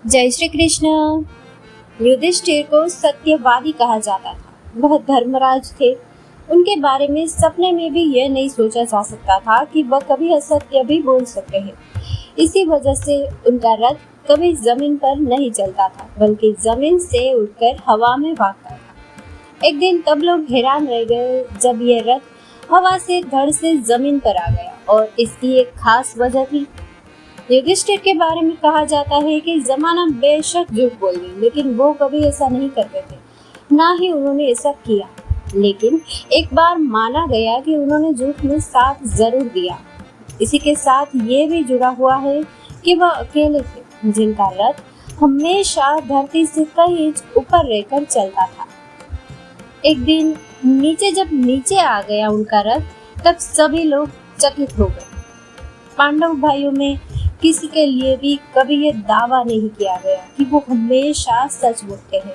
जय श्री कृष्ण। युधिष्ठिर को सत्यवादी कहा जाता था। वह धर्मराज थे। उनके बारे में सपने में भी यह नहीं सोचा जा सकता था कि वह कभी असत्य भी बोल सकते हैं। इसी वजह से उनका रथ कभी जमीन पर नहीं चलता था, बल्कि जमीन से उठकर हवा में भागता था। एक दिन तब लोग हैरान रह गए जब यह रथ हवा से धड़ से जमीन पर आ गया, और इसकी एक खास वजह थी। युधिष्ठिर के बारे में कहा जाता है कि जमाना बेशक झूठ बोल दे, लेकिन वो कभी ऐसा नहीं करते थे, ना ही उन्होंने ऐसा किया। लेकिन एक बार माना गया कि उन्होंने झूठ में साथ जरूर दिया। इसी के साथ ये भी जुड़ा हुआ है कि वह अकेले थे जिनका रथ हमेशा धरती से कई इंच ऊपर रहकर चलता था। एक दिन जब नीचे आ गया उनका रथ, तब सभी लोग चकित हो गए। पांडव भाइयों में किसी के लिए भी कभी ये दावा नहीं किया गया कि वो हमेशा सच बोलते हैं,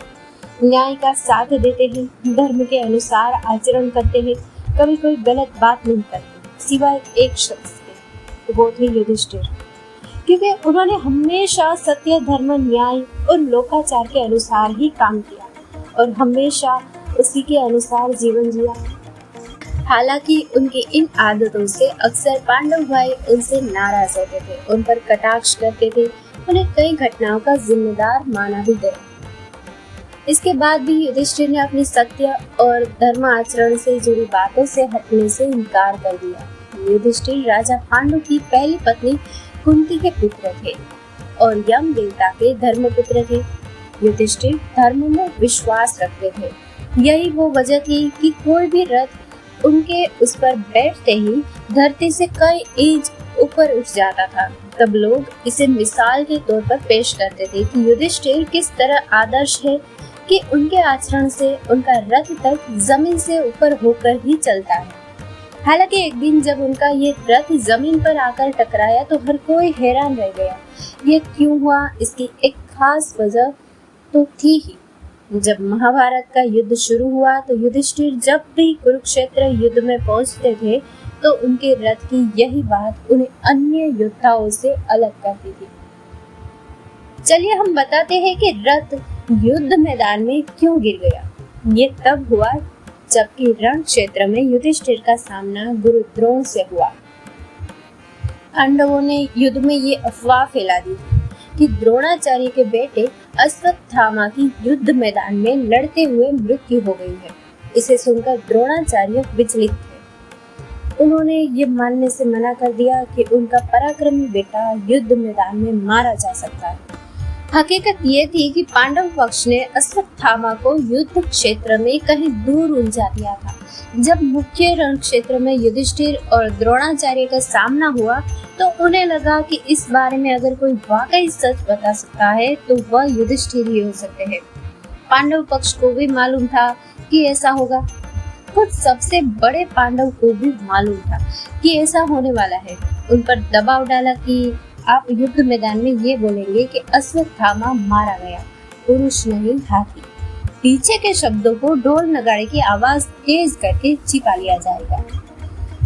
न्याय का साथ देते हैं, धर्म के अनुसार आचरण करते हैं, कभी कोई गलत बात नहीं करते, सिवाय एक शख्स के, वो थे युधिष्ठिर। क्योंकि उन्होंने हमेशा सत्य, धर्म, न्याय और लोकाचार के अनुसार ही काम किया और हमेशा उसी के अनुसार जीवन जिया। हालांकि उनकी इन आदतों से अक्सर पांडव भाई उनसे नाराज होते थे, उन पर कटाक्ष करते थे, उन्हें कई घटनाओं का जिम्मेदार माना भी गया। इसके बाद भी युधिष्ठिर ने अपनी सत्य और धर्म आचरण से जुड़ी बातों से हटने से इनकार कर दिया। युधिष्ठिर राजा पांडु की पहली पत्नी कुंती के पुत्र थे और यम देवता के धर्मपुत्र थे। युधिष्ठिर धर्म में विश्वास रखते थे। यही वो वजह थी कि कोई भी रथ उनके उस पर बैठते ही धरती से कई इंच ऊपर उठ जाता था। तब लोग इसे मिसाल के तौर पर पेश करते थे कि युधिष्ठिर किस तरह आदर्श है कि उनके आचरण से उनका रथ तक जमीन से ऊपर होकर ही चलता है। हालांकि एक दिन जब उनका ये रथ जमीन पर आकर टकराया तो हर कोई हैरान रह गया। ये क्यों हुआ, इसकी एक खास वजह तो थी ही। जब महाभारत का युद्ध शुरू हुआ तो युधिष्ठिर जब भी कुरुक्षेत्र युद्ध में पहुंचते थे तो उनके रथ की यही बात उन्हें अन्य योद्धाओं से अलग करती थी। चलिए हम बताते हैं कि रथ युद्ध मैदान में क्यों गिर गया। ये तब हुआ जबकि रण क्षेत्र में युधिष्ठिर का सामना गुरु द्रोण से हुआ। पांडवों ने युद्ध में ये अफवाह फैला दी कि द्रोणाचार्य के बेटे अश्वत्थामा की युद्ध मैदान में लड़ते हुए मृत्यु हो गई है। इसे सुनकर द्रोणाचार्य विचलित थे। उन्होंने ये मानने से मना कर दिया कि उनका पराक्रमी बेटा युद्ध मैदान में मारा जा सकता है। हकीकत ये थी कि पांडव पक्ष ने अश्वत्थामा को युद्ध क्षेत्र में कहीं दूर उलझा दिया था। जब मुख्य रण क्षेत्र में युधिष्ठिर और द्रोणाचार्य का सामना हुआ तो उन्हें लगा कि इस बारे में अगर कोई वाकई सच बता सकता है तो वह युधिष्ठिर ही हो सकते हैं। पांडव पक्ष को भी मालूम था कि ऐसा होगा। खुद सबसे बड़े पांडव को भी मालूम था कि ऐसा होने वाला है। उन पर दबाव डाला कि आप युद्ध मैदान में ये बोलेंगे कि अश्वत्थामा मारा गया, पुरुष नहीं हाथी। पीछे के शब्दों को ढोल नगाड़े की आवाज तेज करके छिपा लिया जाएगा।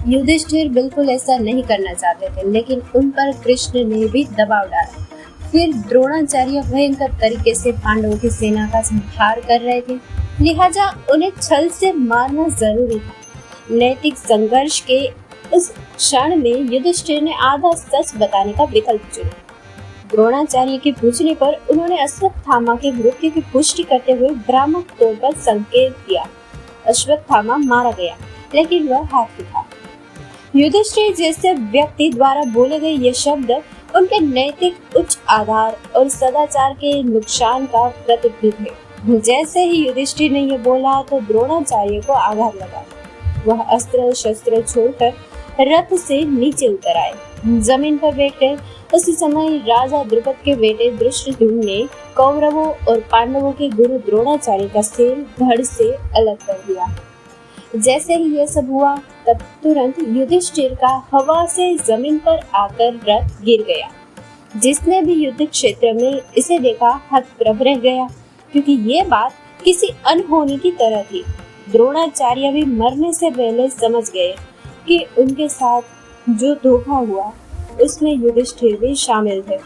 युधिष्ठिर बिल्कुल ऐसा नहीं करना चाहते थे, लेकिन उन पर कृष्ण ने भी दबाव डाला। फिर द्रोणाचार्य भयंकर तरीके से पांडवों की सेना का संहार कर रहे थे, लिहाजा उन्हें छल से मारना जरूरी था। नैतिक संघर्ष के उस क्षण में युधिष्ठिर ने आधा सच बताने का विकल्प चुना। द्रोणाचार्य के पूछने पर उन्होंने अश्वत्थामा के मृत्यु की पुष्टि करते हुए भ्रामक तौर पर संकेत दिया। अश्वत्थामा मारा गया, लेकिन वह हाथी था। युधिष्ठिर जैसे व्यक्ति द्वारा बोले गए ये शब्द उनके नैतिक उच्च आधार और सदाचार के नुकसान का प्रतीक भी थे। जैसे ही युधिष्ठिर ने ये बोला तो द्रोणाचार्य को आघात लगा। वह अस्त्र शस्त्र छोड़कर रथ से नीचे उतर आए, जमीन पर बैठ गए। उसी समय राजा द्रुपद के बेटे धृष्टद्युम्न ने कौरवों और पांडवों के गुरु द्रोणाचार्य का सिर धड़ से अलग कर दिया। जैसे ही यह सब हुआ तब तुरंत युधिष्ठिर का हवा से जमीन पर आकर रथ गिर गया। जिसने भी युद्ध क्षेत्र में इसे देखा हतप्रभ रह गया, क्योंकि ये बात किसी अनहोनी की तरह थी। द्रोणाचार्य भी मरने से पहले समझ गए कि उनके साथ जो धोखा हुआ उसमें युधिष्ठिर भी शामिल थे।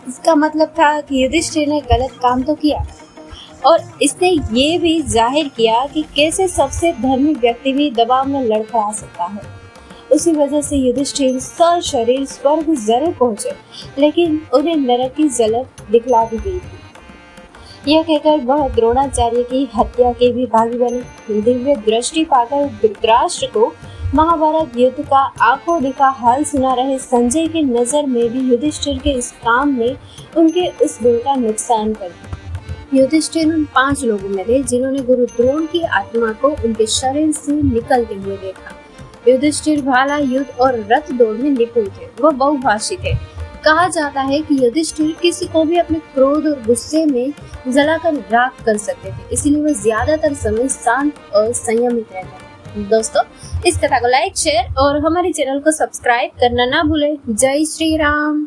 इसका मतलब था कि युधिष्ठिर ने गलत काम तो किया और इसने ये भी जाहिर किया कि कैसे सबसे धर्मी व्यक्ति भी दबाव में लड़खड़ा सकता है। उसी वजह से युधिष्ठिर सशरीर स्वर्ग जरूर पहुंचे, लेकिन उन्हें नरक की झलक दिखला दी गई थी। यह कहकर वह द्रोणाचार्य की हत्या के भी भागी बने। दिव्य दृष्टि पाकर धृतराष्ट्र को महाभारत युद्ध का आंखों देखा हाल सुना रहे संजय की नजर में भी युधिष्ठिर के इस काम ने उनके उस गुण का नुकसान कर दिया। युधिष्ठिर उन 5 लोगों में थे जिन्होंने गुरु द्रोण की आत्मा को उनके शरीर से निकलते हुए देखा। युधिष्ठिर भाला युद्ध और रथ दौड़ में निपुण थे। वह बहुभाषी थे। कहा जाता है कि युधिष्ठिर किसी को भी अपने क्रोध और गुस्से में जलाकर राख कर सकते थे, इसलिए वह ज्यादातर समय शांत और संयमित रहते थे। दोस्तों, इस कथा को लाइक, शेयर और हमारे चैनल को सब्सक्राइब करना ना भूले। जय श्री राम।